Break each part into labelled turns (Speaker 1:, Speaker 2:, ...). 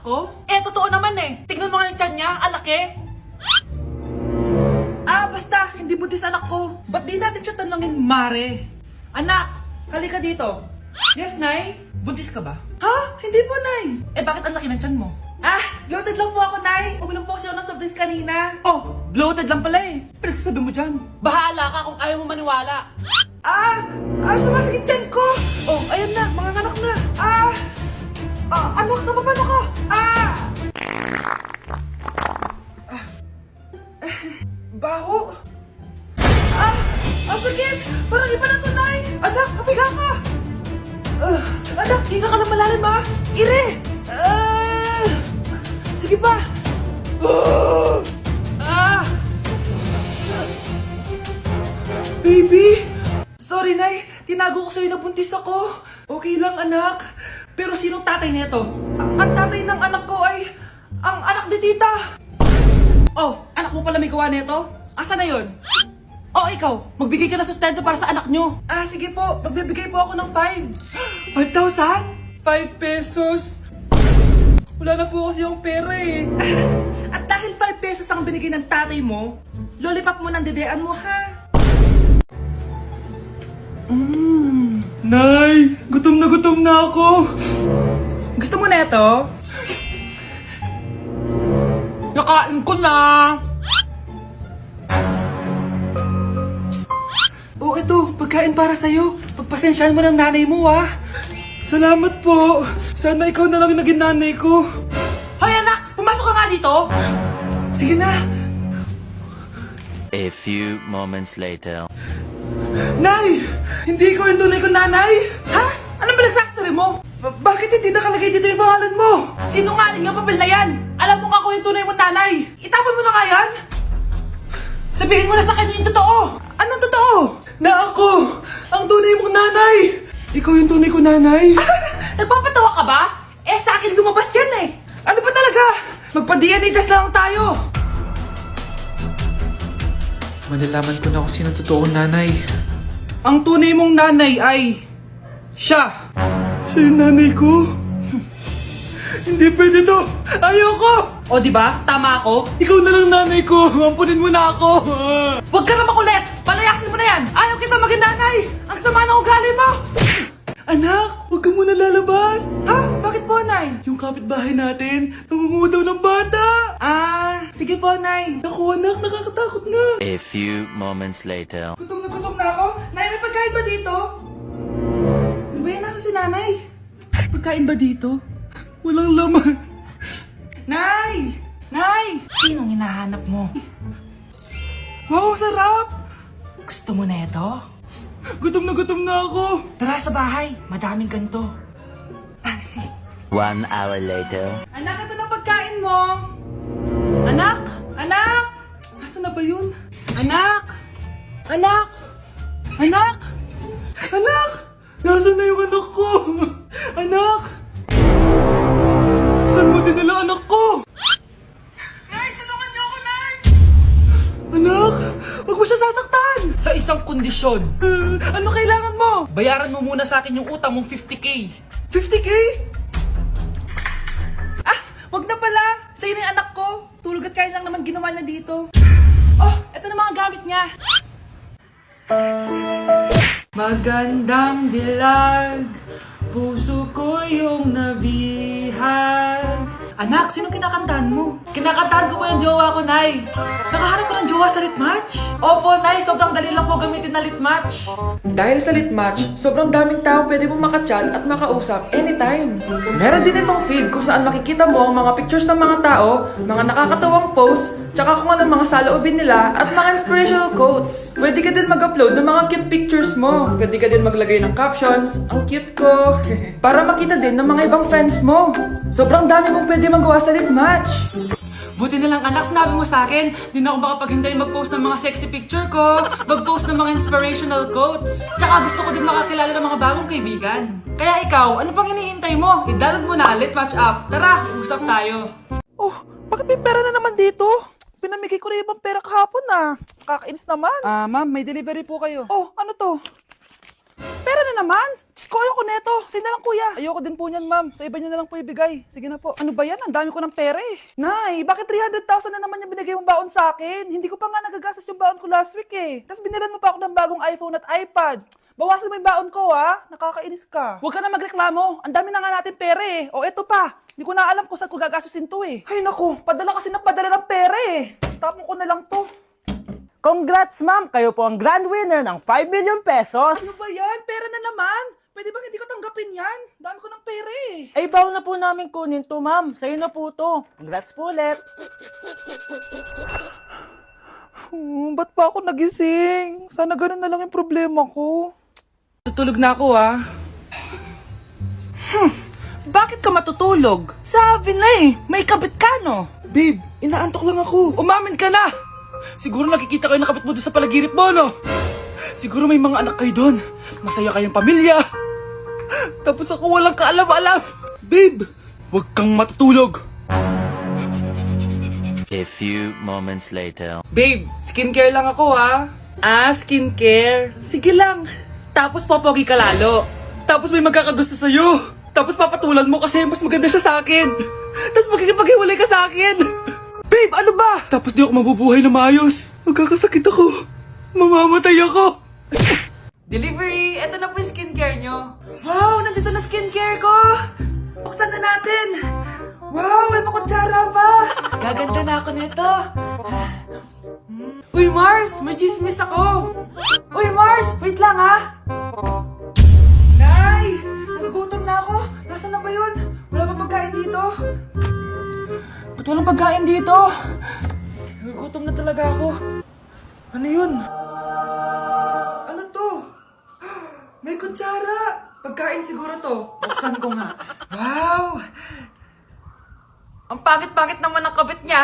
Speaker 1: ko? Eh, totoo naman eh. Tignan mo nga yung tiyan niya, alaki. Basta, hindi buntis anak ko. Ba't di natin siya tanungin, Mare? Anak, halika dito. Yes, Nay? Buntis ka ba? Ha? Hindi po, Nay. Eh, bakit ang laki ng tiyan mo? Bloated lang po ako, Nay. Uminom po kasi ako ng soft drinks kanina. Oh, bloated lang pala eh. Pinagsasabi mo dyan. Bahala ka kung ayaw mo maniwala. Sumasakit tiyan ko. Oh, ayan na, mga anak na. Anak, napapano ka? Baho. Ang sakit. Parang iba na to, Nay. Anak, papiga ka. Anak, hinga ka na malalim, ha? Ire. Sige pa. Baby. Sorry, Nay. Tinago ko sa'yo na buntis ako. Okay lang, anak. Pero sinong tatay nito? Ang tatay ng anak ko ay ang anak ni tita. Oh, anak mo pala may gawa nito? Asa na yun? Oh, ikaw, magbigay ka na sustento para sa anak nyo. Sige po, magbibigay po ako ng 5. 5,000? 5 pesos? Wala na po kasi yung pera eh. At dahil 5 pesos ang binigay ng tatay mo, lollipop mo ng dedean mo, ha? Nay, gutom na ako. Gusto mo na ito? Nakain ko na. Oh, ito, pagkain para sa'yo. Pagpasensyahan mo ng nanay mo, ha? Salamat po. Sana ikaw na lang yung naging nanay ko. Hoy, anak! Pumasok ka nga dito! Sige na.
Speaker 2: A few moments later.
Speaker 1: Nay! Hindi ko yung tunay kong nanay! Ha? Ano ba nagsasabi mo? Bakit hindi nakalagay dito yung pangalan mo? Sinungaling yung papel na yan! Alam mo nga ako yung tunay mong nanay! Itapon mo na nga yan! Sabihin mo na sa kanya yung totoo! Anong totoo? Na ako! Ang tunay mong nanay! Ikaw yung tunay kong nanay? Nagpapatawa ka ba? Eh sa akin lumabas yan eh! Ano ba talaga? Magpa-DNA test na lang tayo!
Speaker 3: Malalaman ko na kung sino totoong nanay.
Speaker 1: Ang tunay mong nanay ay siya. Siya yung nanay ko? Hindi pwede to. Ayoko. O diba? Tama ako? Ikaw na lang nanay ko. Ampunin mo na ako. Huwag ka na makulit. Palayasin mo na yan. Ayaw kita maging nanay. Ang sama ng ugali mo. Anak, huwag ka muna lalabas. Ha? Bakit po, Nay? Yung kapitbahay natin, nangungudaw ng bata. Sige po, Nay. Ako, anak, nakakatakot na.
Speaker 2: A few moments later.
Speaker 1: Gutom na ako. Nay, may pagkain ba dito? Ano ba yan? Nasa si Nanay? Pagkain ba dito? Walang laman. Nay! Nay! Sinong hinahanap mo? Wow, sarap! Gusto mo na ito? Gutom na ako. Tara sa bahay. Madaming ganito.
Speaker 2: 1 hour later.
Speaker 1: Anak, ito na pagkain mo. Anak! Anak! Nasaan na ba yun? Anak! Anak! Anak! Anak! Nasaan na yung anak ko? Anak! Saan mo dinala anak ko? Nay! Tulungan niyo ako, Nay! Anak! Huwag mo siya sasaktan! Sa isang kondisyon. Ano kailangan mo? Bayaran mo muna sa akin yung utang mong 50k. 50k? Wag na pala! Sa'yo na yung anak ko! Tulog at kain lang naman ginawa niya dito. Oh, eto na mga gamit niya. Magandang dilag, puso ko yung nabihag. Anak, sinong kinakantahan mo? Kinakantahan ko po yung jowa ko, Nay. Nakahanap ko ng jowa sa Litmatch? Opo, Nay. Sobrang dali lang po gamitin na Litmatch. Dahil sa Litmatch, sobrang daming tao pwede mong makachat at makausap anytime. Meron din itong feed kung saan makikita mo ang mga pictures ng mga tao, mga nakakatawang posts, tsaka kung anong mga saloobin nila at mga inspirational quotes. Pwede ka din mag-upload ng mga cute pictures mo. Pwede ka din maglagay ng captions, ang cute ko, para makita din ng mga ibang friends mo. Sobrang dami mong pwede magawa sa Litmatch. Buti na lang anak, sinabi mo sa akin, di na ako makapaghinday mag-post ng mga sexy picture ko, mag-post ng mga inspirational quotes. Tsaka gusto ko din makakilala ng mga bagong kaibigan. Kaya ikaw, ano pang hinihintay mo? I-download mo na Litmatch app. Tara, usap tayo. Oh, bakit may pera na naman dito? Pinamigay ko na ibang pera kahapon ah. Kakainis naman. Ma'am, may delivery po kayo. Oh, ano to? Pera na naman? Diyos ko, ayoko neto. Sa'yo na lang, kuya. Ayoko din po niyan, ma'am. Sa iba niyo na lang po ibigay. Sige na po. Ano ba yan? Ang dami ko ng pera eh. Nay, bakit 300,000 na naman yung binigay mong baon sa akin? Hindi ko pa nga nagagastos yung baon ko last week eh. Tapos binilan mo pa ako ng bagong iPhone at iPad. Bawasan mo yung baon ko ha. Nakakainis ka. Huwag ka na magreklamo. Ang dami na nga natin pera eh. O eto pa. Hindi ko na alam kung saan ko gagastusin to eh. Ay naku, padala kasi ng padala ng pera eh. Tapon ko na lang to.
Speaker 4: Congrats, ma'am! Kayo po ang grand winner ng 5 million pesos!
Speaker 1: Ano ba yan? Pera na naman. Pwede ba hindi ko tanggapin yan? Dami ko ng pera eh.
Speaker 4: Ay, bawal na po namin kunin to, ma'am. Sa'yo na po to. Congrats po ulit.
Speaker 1: Ba't pa ako nagising? Sana ganun na lang yung problema ko. Tutulog na ako ah. Bakit ka matutulog? Sabi na eh, may kabit ka no? Babe, inaantok lang ako. Umamin ka na! Siguro nakikita kayo nakabit mo doon sa palaginip mo, no? Siguro may mga anak kayo doon. Masaya kayong pamilya. Tapos ako walang kaalam-alam. Babe, huwag kang matutulog.
Speaker 2: A few moments later.
Speaker 1: Babe, skincare lang ako ha. Ah, skincare. Sige lang. Tapos popogi ka lalo. Tapos may magkakagusto sa'yo. Tapos papatulan mo kasi mas maganda siya sa akin. Tapos magkikipaghiwalay ka sa akin. Babe, ano ba? Tapos di ako mabubuhay na maayos. Magkakasakit ako. Mamamatay ako. Delivery! Ito na po yung skincare nyo. Wow! Nandito na skincare ko! Buksan na natin! Wow! May pakutsara pa! Gaganda na ako nito. Uy, Mars! May chismis ako! Uy, Mars! Wait lang, ha? Nay! Nagugutom na ako! Nasaan na ba yun? Wala pa pagkain dito? Ba't walang pagkain dito? Nagugutom na talaga ako. Ano yun? Ano to? May kutsara! Pagkain siguro to. Buksan ko nga. Wow! Ang pangit-pangit naman ang kabit niya.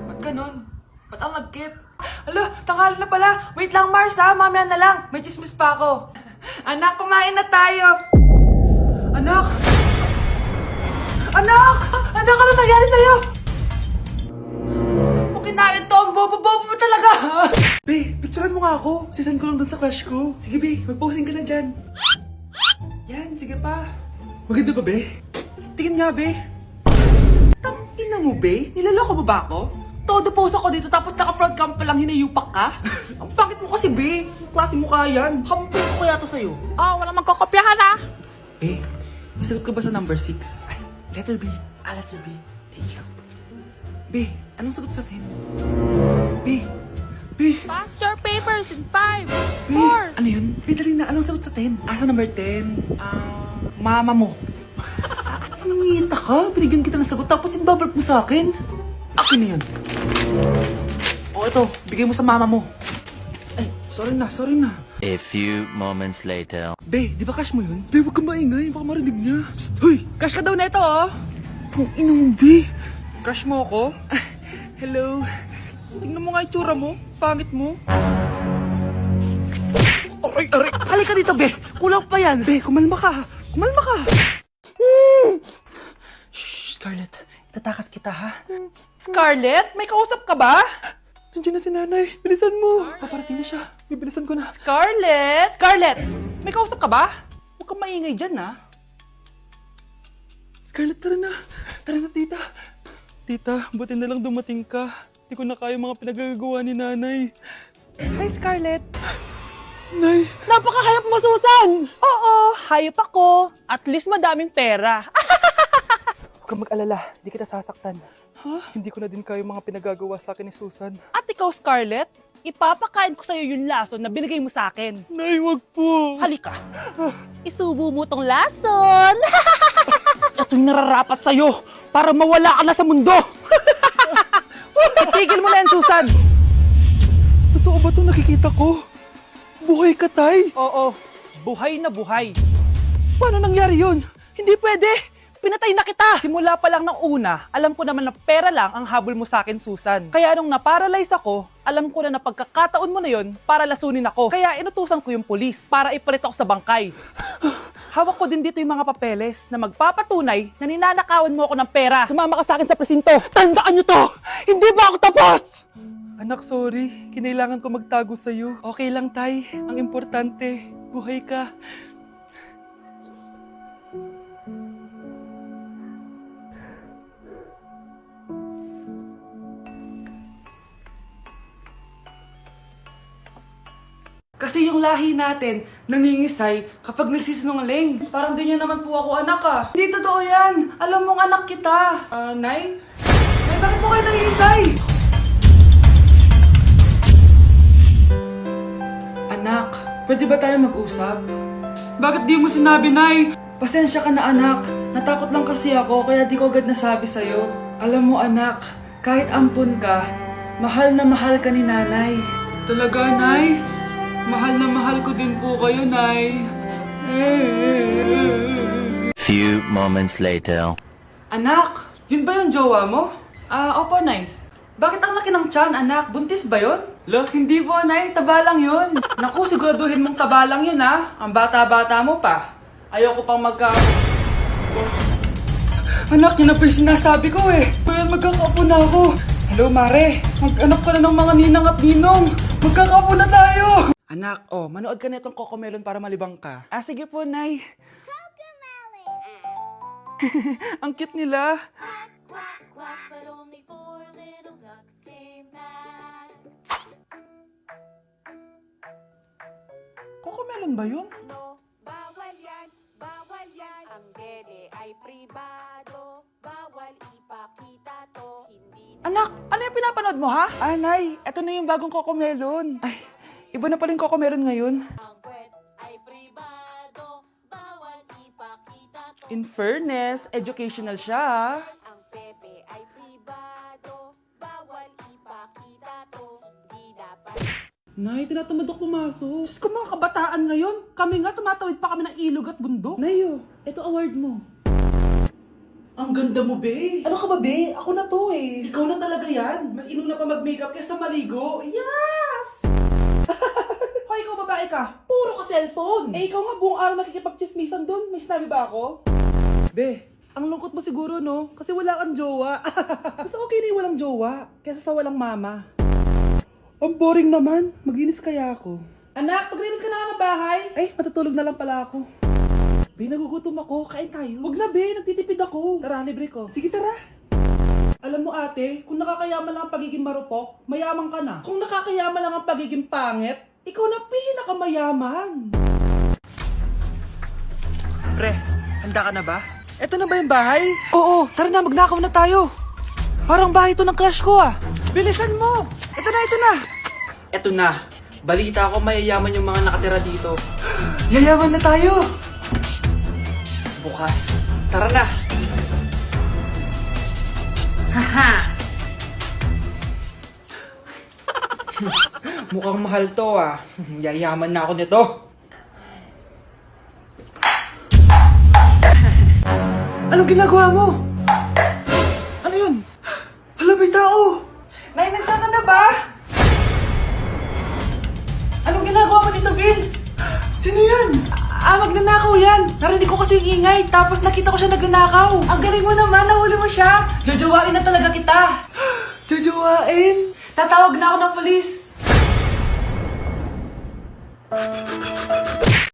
Speaker 1: Ba't ganun? Ba't ang lagkit? Ala, tanghali na pala. Wait lang, Mars ha. Mamaya na lang. May chismis pa ako. Anak, kumain na tayo. Anak! Anak! Anak, ano nangyari sa'yo? Kung kinain to, ang bobo-bobo mo talaga. Be, picturean mo nga ako. Sisend ko lang dun sa crush ko. Sige, Be. Mag-posing ka na dyan. Yan, sige pa. Maganda ba, Be? Tingin nga, Be. Tangina mo, Be? Nilaloko mo ba ako? Todo post ako dito tapos naka-front cam pa lang hinayupak ka? Ang pangit mo kasi, Be. Ang klase mukha yan. Hampis ko kaya to sa'yo.
Speaker 4: Oh, wala magkokopyahan ha!
Speaker 1: Be, masagot ka ba sa number 6? Ay, letter B. Ah, letter B. Thank you. Be, anong sagot sa 10? Be, Be,
Speaker 4: Pass your papers in 5,
Speaker 1: Be, ano yun? Be, dali na. Anong sagot sa 10? Ah, sa number 10? Mama mo. Nangihita ka? Binigyan kita ng sagot tapos inbabalik mo sa akin? Akin na yun. O, ito. Bigay mo sa mama mo. Ay, sorry na, sorry na.
Speaker 2: A few moments later.
Speaker 1: Be, di ba crush mo yun? Be, huwag kang maingay. Baka marinig niya. Psst, hoy! Crush ka daw na ito, oh! Kung ina mo, Be. Crush mo ako? Hello. Tingnan mo nga yung tsura mo. Pangit mo. Aray, aray. Halika dito, Be. Kulang pa yan. Be, kumalma ka. Kumalma ka. Shh, Scarlett. Itatakas kita, ha? Scarlett? May kausap ka ba? Nandiyan na si nanay. Bilisan mo. Paparating na siya. Bibilisan ko na. Scarlett! Scarlett! May kausap ka ba? Huwag kang maingay dyan, ha? Scarlett, tara na. Tara na, tita. Tita, buti na lang dumating ka. Hindi ko na kaya mga pinagagawa ni nanay. Hi, Scarlett. Nay.
Speaker 4: Napakahayap mo, Susan! Oo, hayop ako. At least madaming pera.
Speaker 1: Huwag kang mag-alala. Hindi kita sasaktan. Hindi ko na din kaya mga pinagagawa sa akin ni Susan.
Speaker 4: At ikaw, Scarlett, ipapakain ko sa'yo yung lason na binigay mo sa akin.
Speaker 1: Nay, wag po.
Speaker 4: Halika. Isubo mo tong lason. Ito'y nararapat sa'yo para mawala ka na sa mundo.
Speaker 1: Itigil mo na yan, Susan! Totoo ba itong nakikita ko? Buhay ka, Tay? Oo, buhay na buhay. Paano nangyari yun? Hindi pwede! Pinatay na kita! Simula pa lang ng una, alam ko naman na pera lang ang habol mo sa akin, Susan. Kaya nung naparalyze ako, alam ko na na pagkakataon mo na yon para lasunin ako. Kaya inutusan ko yung polis para ipalit ako sa bangkay. Hawak ko din dito yung mga papeles na magpapatunay na ninanakawan mo ako ng pera. Sumama ka sa akin sa presinto. Tandaan nyo to! Hindi ba ako tapos?
Speaker 4: Anak, sorry. Kinailangan ko magtago sa'yo. Okay lang, Tay. Ang importante, buhay ka.
Speaker 1: Kasi yung lahi natin, nangingisay kapag nagsisinungaling. Parang di niyo naman po ako anak ah. Hindi totoo yan. Alam mong anak kita. Nay? Nay, bakit po kayo nangingisay? Anak, pwede ba tayo mag-usap? Bakit di mo sinabi, Nay? Pasensya ka na anak. Natakot lang kasi ako kaya di ko agad nasabi sa'yo. Alam mo anak, kahit ampun ka, mahal na mahal ka ni nanay. Talaga, Nay? Mahal na mahal ko din po kayo, Nay.
Speaker 2: Few moments later.
Speaker 1: Anak, yun ba yung jowa mo? Opo, Nay. Bakit ang laki ng tiyan, anak? Buntis ba yun? Lo, hindi po, Nay. Taba lang yun. Naku, siguraduhin mong taba lang yun, ha? Ang bata-bata mo pa. Ayoko pang Anak, yan na po yung sinasabi ko eh. Kaya magkakapo na ako. Hello, Mare. Mag-anak ka na ng mga ninang at ninong. Magkakapo na tayo. Anak, manood ka na itong Cocomelon para malibang ka. Sige po, Nay. Ang cute nila.
Speaker 5: Quack, quack, but only 4 little ducks came back.
Speaker 1: Cocomelon ba yun?
Speaker 5: No, bawal yan, bawal yan. Ang dede ay pribado, bawal ipakita to. Hindi
Speaker 1: Anak, ano yung pinapanood mo, ha? Nay, eto na yung bagong Cocomelon. Ay, iba na pala yung Cocomelon ngayon.
Speaker 5: ang kwet ay pribado, bawal ipakita to.
Speaker 1: In fairness, educational siya, ha?
Speaker 5: Ang pepe ay pribado, bawal ipakita to. Hindi dapat.
Speaker 1: Nay, tinatamad ako pumasok. Diyos ko mga kabataan ngayon. Kami nga, tumatawid pa kami ng ilog at bundok. Nayo, ito award mo. Ang ganda mo, be. Ano ka ba, be? Ako na to, eh. Ikaw na talaga yan. Mas inuna pa mag-makeup kaysa maligo. Yes! Hoy, ikaw babae ka. Puro ka cellphone. Ikaw nga buong araw nakikipag-chismisan doon. May sinabi ba ako? Be, ang lungkot mo siguro, no? Kasi wala kang jowa. Mas okay na yung walang jowa kaysa sa walang mama. Ang boring naman. Maginis kaya ako. Anak, maglinis ka na nga ng bahay. Ay, matutulog na lang pala ako. Be, nagugutom ako. Kain tayo. Wag na, be. Nagtitipid ako. Tara, libre ko. Sige, tara. Alam mo, ate, kung nakakayaman lang ang pagiging marupok, mayaman ka na. Kung nakakayaman lang ang pagiging pangit, ikaw na pinakamayaman. Pre, handa ka na ba? Eto na ba yung bahay? Oo, tara na, magnakaw na tayo. Parang bahay to ng crush ko ah. Bilisan mo! Ito na, ito na! Ito na. Balita ko mayayaman yung mga nakatira dito. Yayaman na tayo! Bukas. Tara na! Haha! Mukhang mahal to ah. Yayaman na ako nito. Anong ginagawa mo? Ano yun? Hala, may tao! Nay, nandiyan ka na ba? Anong ginagawa mo dito, Vince? Sino yan? Magnanakaw yan! Narinig ko kasi yung ingay, tapos nakita ko siya nagnanakaw. Ang galing mo naman, nahuli mo siya. Jojowain na talaga kita. Jojowain? Tatawag na ako ng polis.